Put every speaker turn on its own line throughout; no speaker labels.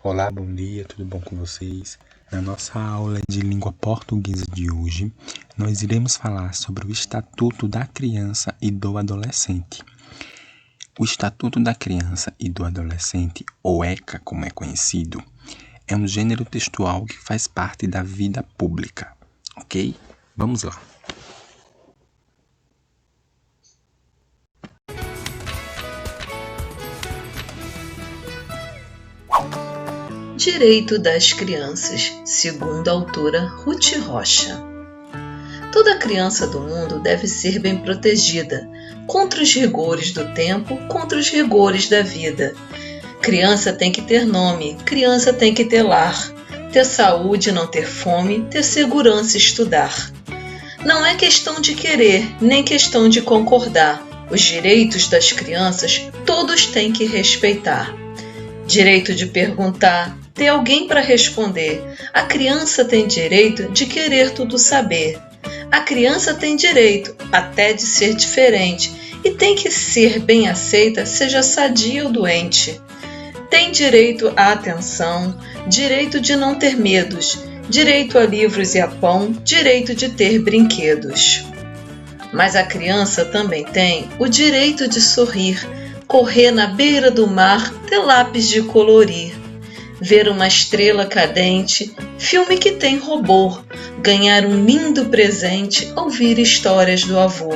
Olá, bom dia, tudo bom com vocês? Na nossa aula de língua portuguesa de hoje, nós iremos falar sobre o Estatuto da Criança e do Adolescente. O Estatuto da Criança e do Adolescente, ou ECA, como é conhecido, é um gênero textual que faz parte da vida pública, ok? Vamos lá.
Direito das Crianças, segundo a autora Ruth Rocha. Toda criança do mundo deve ser bem protegida, contra os rigores do tempo, contra os rigores da vida. Criança tem que ter nome, criança tem que ter lar, ter saúde, não ter fome, ter segurança e estudar. Não é questão de querer, nem questão de concordar. Os direitos das crianças todos têm que respeitar. Direito de perguntar, ter alguém para responder. A criança tem direito de querer tudo saber. A criança tem direito até de ser diferente e tem que ser bem aceita, seja sadia ou doente. Tem direito à atenção, direito de não ter medos, direito a livros e a pão, direito de ter brinquedos. Mas a criança também tem o direito de sorrir, correr na beira do mar, ter lápis de colorir, ver uma estrela cadente, filme que tem robô, ganhar um lindo presente, ouvir histórias do avô,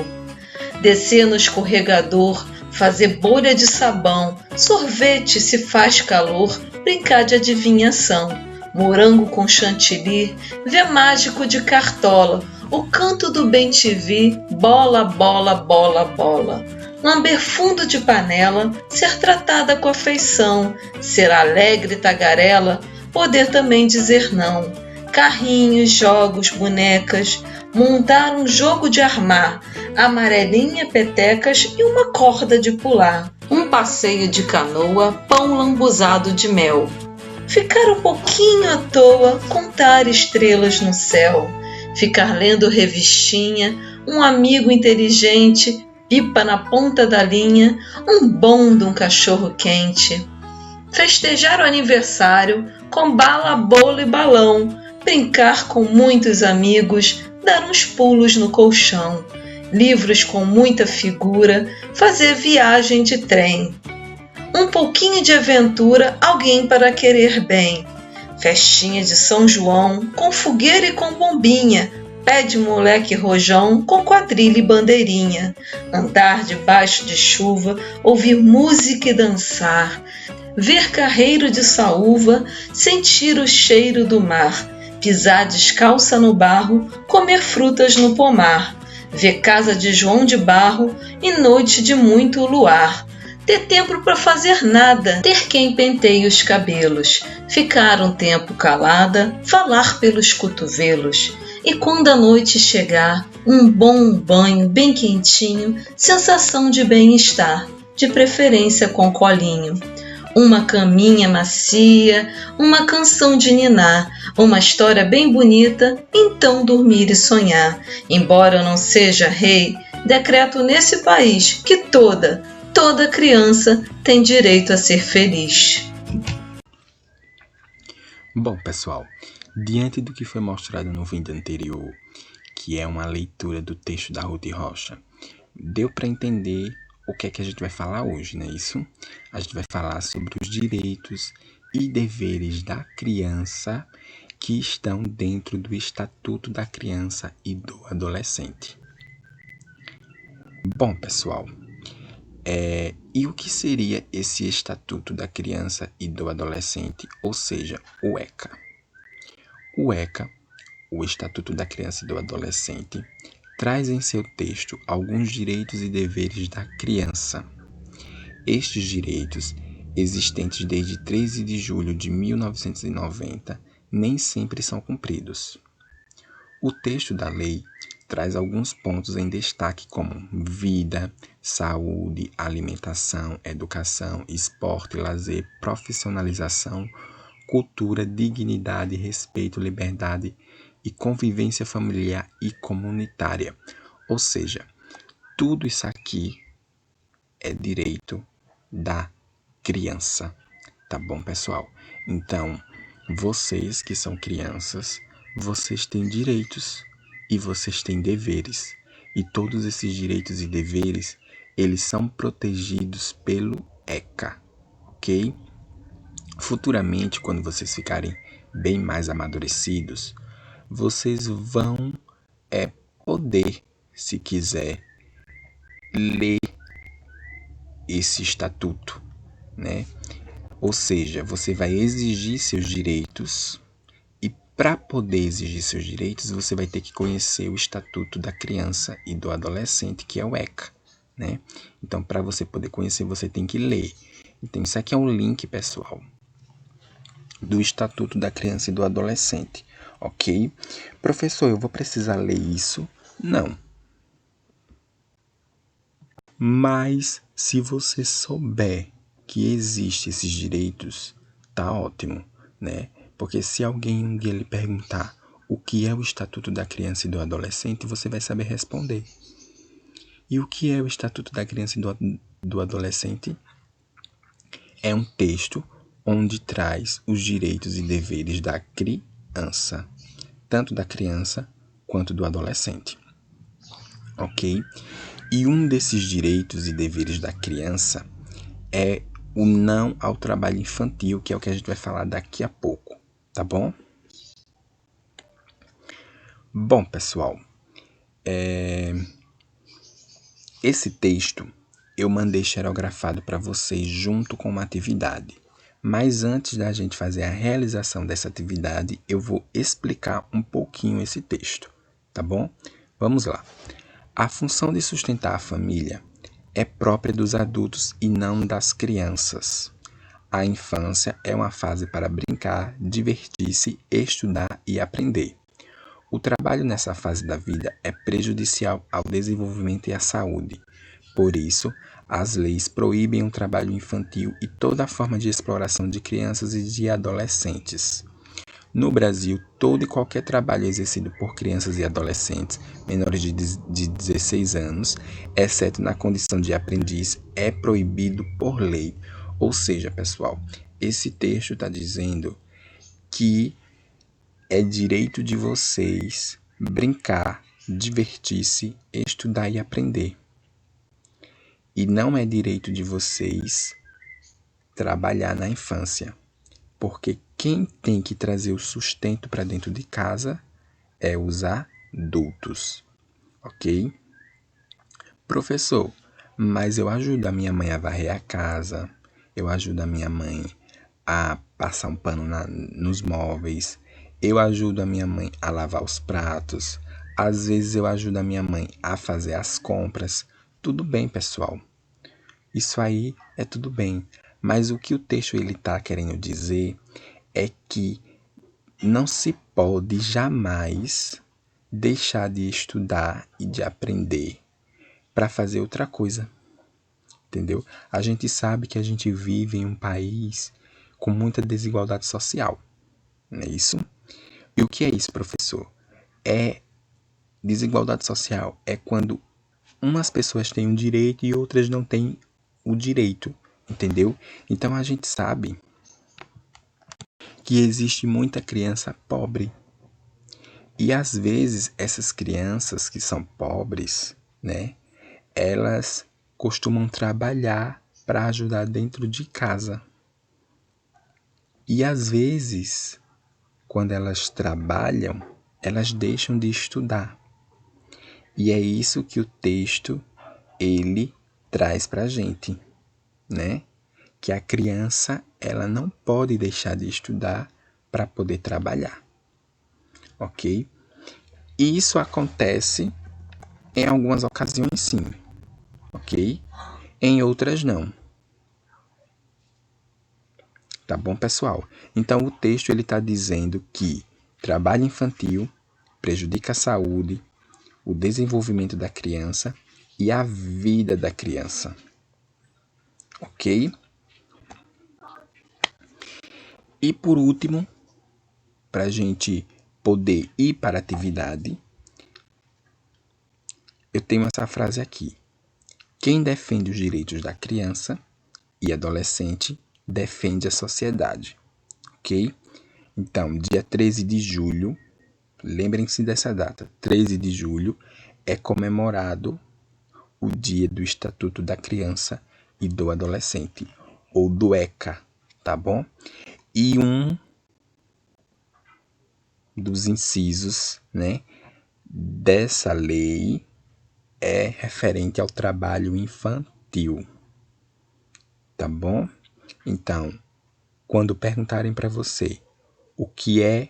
descer no escorregador, fazer bolha de sabão, sorvete se faz calor, brincar de adivinhação, morango com chantilly, ver mágico de cartola, o canto do bem-te-vi, bola, bola, bola, bola. Lamber fundo de panela, ser tratada com afeição, ser alegre tagarela, poder também dizer não. Carrinhos, jogos, bonecas, montar um jogo de armar, amarelinha, petecas e uma corda de pular. Um passeio de canoa, pão lambuzado de mel. Ficar um pouquinho à toa, contar estrelas no céu. Ficar lendo revistinha, um amigo inteligente, pipa na ponta da linha, um bom de um cachorro quente. Festejar o aniversário com bala, bolo e balão, brincar com muitos amigos, dar uns pulos no colchão, livros com muita figura, fazer viagem de trem. Um pouquinho de aventura, alguém para querer bem. Festinha de São João, com fogueira e com bombinha, pé de moleque rojão com quadrilha e bandeirinha, andar debaixo de chuva, ouvir música e dançar, ver carreiro de saúva, sentir o cheiro do mar, pisar descalça no barro, comer frutas no pomar, ver casa de João de Barro e noite de muito luar, ter tempo para fazer nada, ter quem penteie os cabelos, ficar um tempo calada, falar pelos cotovelos. E quando a noite chegar, um bom banho bem quentinho, sensação de bem-estar, de preferência com colinho. Uma caminha macia, uma canção de ninar, uma história bem bonita, então dormir e sonhar. Embora eu não seja rei, decreto nesse país que toda criança tem direito a ser feliz.
Bom, pessoal, diante do que foi mostrado no vídeo anterior, que é uma leitura do texto da Ruth Rocha, deu para entender o que é que a gente vai falar hoje, não é isso? A gente vai falar sobre os direitos e deveres da criança que estão dentro do Estatuto da Criança e do Adolescente. Bom, pessoal, e o que seria esse Estatuto da Criança e do Adolescente, ou seja, o ECA? O ECA, o Estatuto da Criança e do Adolescente, traz em seu texto alguns direitos e deveres da criança. Estes direitos, existentes desde 13 de julho de 1990, nem sempre são cumpridos. O texto da lei traz alguns pontos em destaque como vida, saúde, alimentação, educação, esporte, lazer, profissionalização, cultura, dignidade, respeito, liberdade e convivência familiar e comunitária. Ou seja, tudo isso aqui é direito da criança. Tá bom, pessoal? Então, vocês que são crianças, vocês têm direitos e vocês têm deveres. E todos esses direitos e deveres, eles são protegidos pelo ECA, ok? Futuramente, quando vocês ficarem bem mais amadurecidos, vocês vão poder, se quiser, ler esse estatuto, né? Ou seja, você vai exigir seus direitos e para poder exigir seus direitos, você vai ter que conhecer o Estatuto da Criança e do Adolescente, que é o ECA, né? Então, para você poder conhecer, você tem que ler. Então, isso aqui é um link, pessoal, do Estatuto da Criança e do Adolescente, ok? Professor, eu vou precisar ler isso? Não. Mas, se você souber que existem esses direitos, tá ótimo, né? Porque se alguém um dia lhe perguntar o que é o Estatuto da Criança e do Adolescente, você vai saber responder. E o que é o Estatuto da Criança e do Adolescente? É um texto onde traz os direitos e deveres da criança, tanto da criança quanto do adolescente, ok? E um desses direitos e deveres da criança é o não ao trabalho infantil, que é o que a gente vai falar daqui a pouco, tá bom? Bom, pessoal, esse texto eu mandei xerografado para vocês junto com uma atividade. Mas antes da gente fazer a realização dessa atividade, eu vou explicar um pouquinho esse texto, tá bom? Vamos lá. A função de sustentar a família é própria dos adultos e não das crianças. A infância é uma fase para brincar, divertir-se, estudar e aprender. O trabalho nessa fase da vida é prejudicial ao desenvolvimento e à saúde. Por isso, as leis proíbem o trabalho infantil e toda forma de exploração de crianças e de adolescentes. No Brasil, todo e qualquer trabalho exercido por crianças e adolescentes menores de 16 anos, exceto na condição de aprendiz, é proibido por lei. Ou seja, pessoal, esse texto está dizendo que é direito de vocês brincar, divertir-se, estudar e aprender. E não é direito de vocês trabalhar na infância, porque quem tem que trazer o sustento para dentro de casa é os adultos, ok? Professor, mas eu ajudo a minha mãe a varrer a casa, eu ajudo a minha mãe a passar um pano nos móveis, eu ajudo a minha mãe a lavar os pratos, às vezes eu ajudo a minha mãe a fazer as compras. Tudo bem, pessoal. Isso aí é tudo bem. Mas o que o texto ele está querendo dizer é que não se pode jamais deixar de estudar e de aprender para fazer outra coisa. Entendeu? A gente sabe que a gente vive em um país com muita desigualdade social. Não é isso? E o que é isso, professor? Desigualdade social é quando umas pessoas têm um direito e outras não têm o direito, entendeu? Então a gente sabe que existe muita criança pobre. E às vezes essas crianças que são pobres, né, elas costumam trabalhar para ajudar dentro de casa. E às vezes, quando elas trabalham, elas deixam de estudar. E é isso que o texto ele traz para a gente, né? Que a criança ela não pode deixar de estudar para poder trabalhar, ok? E isso acontece em algumas ocasiões sim, ok? Em outras não. Tá bom, pessoal? Então o texto ele está dizendo que trabalho infantil prejudica a saúde, o desenvolvimento da criança e a vida da criança, ok? E por último, para a gente poder ir para a atividade, eu tenho essa frase aqui. Quem defende os direitos da criança e adolescente defende a sociedade. ok? Então, dia 13 de julho, lembrem-se dessa data, 13 de julho é comemorado o Dia do Estatuto da Criança e do Adolescente, ou do ECA, tá bom? E um dos incisos, né, dessa lei é referente ao trabalho infantil, tá bom? Então, quando perguntarem para você o que é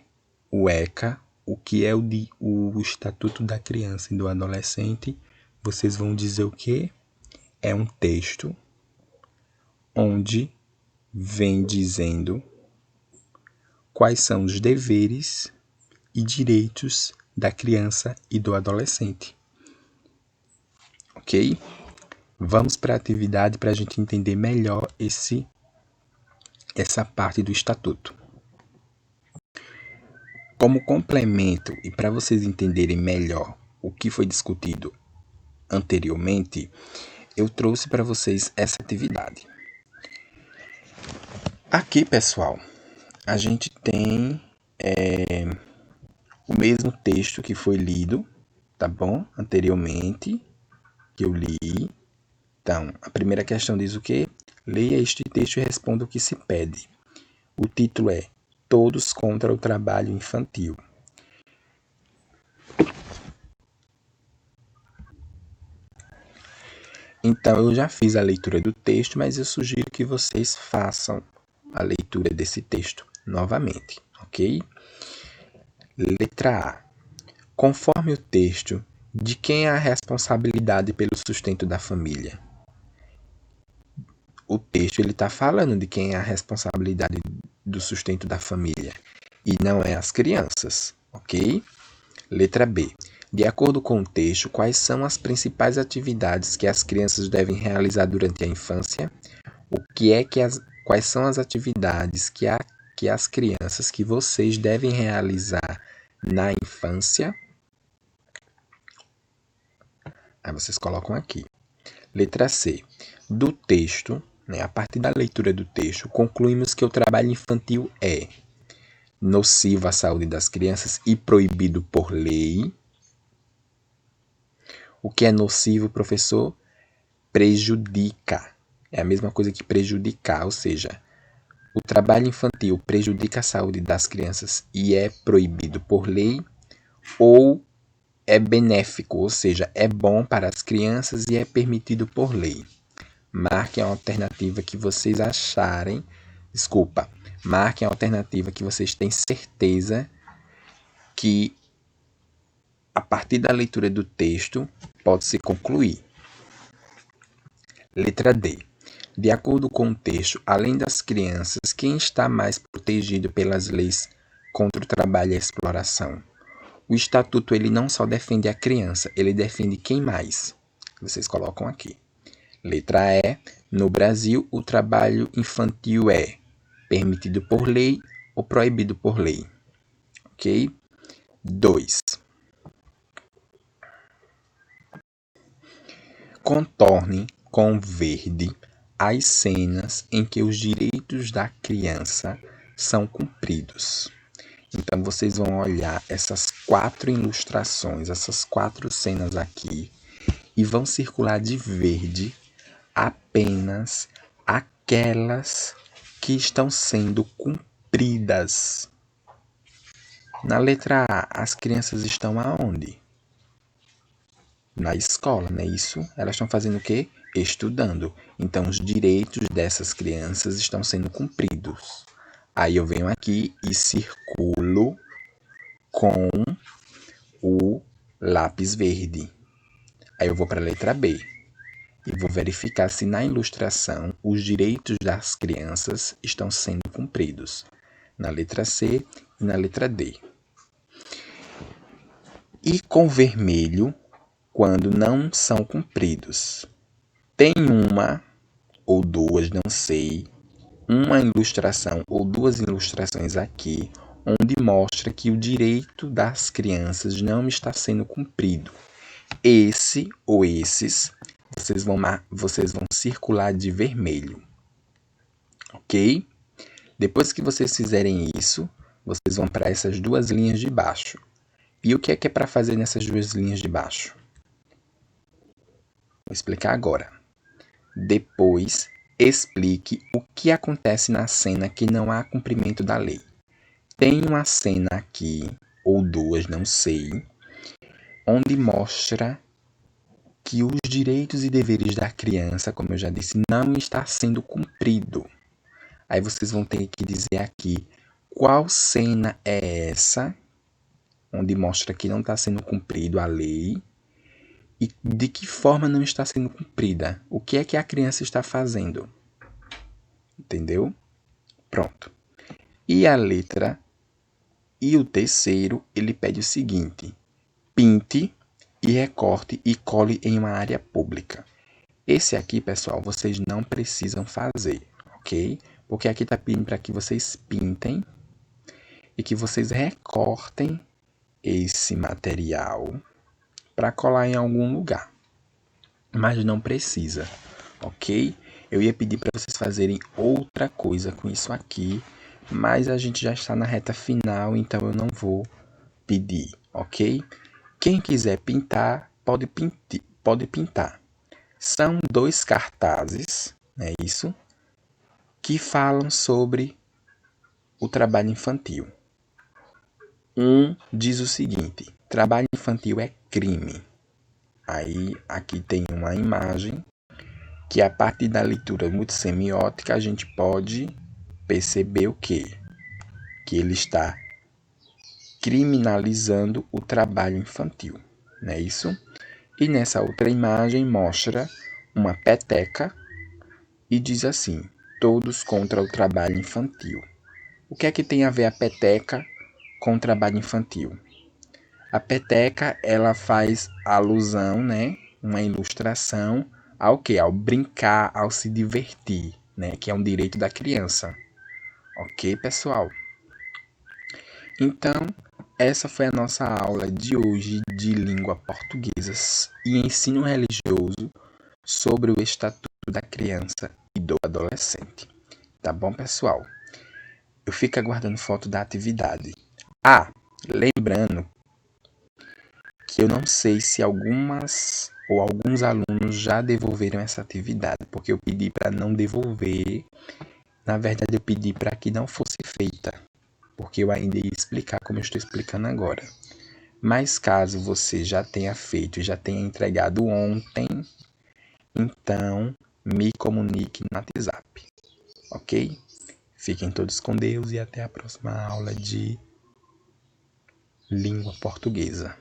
o ECA, o que é o Estatuto da Criança e do Adolescente, vocês vão dizer o quê? É um texto onde vem dizendo quais são os deveres e direitos da criança e do adolescente. Ok? Vamos para a atividade para a gente entender melhor essa parte do estatuto. Como complemento e para vocês entenderem melhor o que foi discutido anteriormente, eu trouxe para vocês essa atividade. Aqui, pessoal, a gente tem o mesmo texto que foi lido, tá bom? Anteriormente, que eu li. Então, a primeira questão diz o quê? Leia este texto e responda o que se pede. O título é Todos contra o Trabalho Infantil. Então, eu já fiz a leitura do texto, mas eu sugiro que vocês façam a leitura desse texto novamente, ok? Letra A. Conforme o texto, de quem é a responsabilidade pelo sustento da família? O texto ele está falando de quem é a responsabilidade do sustento da família e não é as crianças, ok? Letra B. De acordo com o texto, quais são as principais atividades que as crianças devem realizar durante a infância? Quais são as atividades que as crianças que vocês devem realizar na infância? Aí vocês colocam aqui. Letra C. Do texto, a partir da leitura do texto, concluímos que o trabalho infantil é nocivo à saúde das crianças e proibido por lei. O que é nocivo, professor? Prejudica. É a mesma coisa que prejudicar, ou seja, o trabalho infantil prejudica a saúde das crianças e é proibido por lei, ou é benéfico, ou seja, é bom para as crianças e é permitido por lei. Marquem a alternativa que vocês acharem. Marquem a alternativa que vocês têm certeza que, a partir da leitura do texto, pode se concluir. Letra D. De acordo com o texto, além das crianças, quem está mais protegido pelas leis contra o trabalho e a exploração? O estatuto ele não só defende a criança, ele defende quem mais? Vocês colocam aqui. Letra E. No Brasil, o trabalho infantil é permitido por lei ou proibido por lei? Ok? 2. Contorne com verde as cenas em que os direitos da criança são cumpridos. Então, vocês vão olhar essas 4 ilustrações, essas 4 cenas aqui, e vão circular de verde apenas aquelas que estão sendo cumpridas. Na letra A, as crianças estão aonde? Na escola, não é isso? Elas estão fazendo o quê? Estudando. Então, os direitos dessas crianças estão sendo cumpridos. Aí eu venho aqui e circulo com o lápis verde. Aí eu vou para a letra B e vou verificar se na ilustração os direitos das crianças estão sendo cumpridos. Na letra C e na letra D. E com vermelho, quando não são cumpridos. Tem uma ou duas, não sei, uma ilustração ou 2 ilustrações aqui, onde mostra que o direito das crianças não está sendo cumprido. Esse ou esses, vocês vão circular de vermelho. Ok? Depois que vocês fizerem isso, vocês vão para essas duas linhas de baixo. E o que é para fazer nessas duas linhas de baixo? Vou explicar agora. Depois, explique o que acontece na cena que não há cumprimento da lei. Tem uma cena aqui, ou duas, não sei, onde mostra que os direitos e deveres da criança, como eu já disse, não está sendo cumprido. Aí vocês vão ter que dizer aqui qual cena é essa, onde mostra que não está sendo cumprido a lei e de que forma não está sendo cumprida. O que é que a criança está fazendo? Entendeu? Pronto. E a letra e o terceiro, ele pede o seguinte: pinte e recorte e cole em uma área pública. Esse aqui, pessoal, vocês não precisam fazer, ok? Porque aqui está pedindo para que vocês pintem e que vocês recortem esse material para colar em algum lugar. Mas não precisa, ok? Eu ia pedir para vocês fazerem outra coisa com isso aqui, mas a gente já está na reta final, então eu não vou pedir, ok? Quem quiser pintar, pode pintar. São 2 cartazes, é isso, que falam sobre o trabalho infantil. Um diz o seguinte: trabalho infantil é crime. Aí aqui tem uma imagem que, a partir da leitura multissemiótica, a gente pode perceber o quê? Que ele está criminalizando o trabalho infantil, não é isso? E nessa outra imagem mostra uma peteca e diz assim: todos contra o trabalho infantil. O que é que tem a ver a peteca com o trabalho infantil? A peteca, ela faz alusão, né, uma ilustração ao quê? Ao brincar, ao se divertir, né, que é um direito da criança. Ok, pessoal? Então, essa foi a nossa aula de hoje de língua portuguesa e ensino religioso sobre o Estatuto da Criança e do Adolescente. Tá bom, pessoal? Eu fico aguardando foto da atividade. Lembrando que eu não sei se algumas ou alguns alunos já devolveram essa atividade, porque eu pedi para não devolver. Na verdade, eu pedi para que não fosse feita, porque eu ainda ia explicar como eu estou explicando agora. Mas caso você já tenha feito e já tenha entregado ontem, então me comunique no WhatsApp, ok? Fiquem todos com Deus e até a próxima aula de língua portuguesa.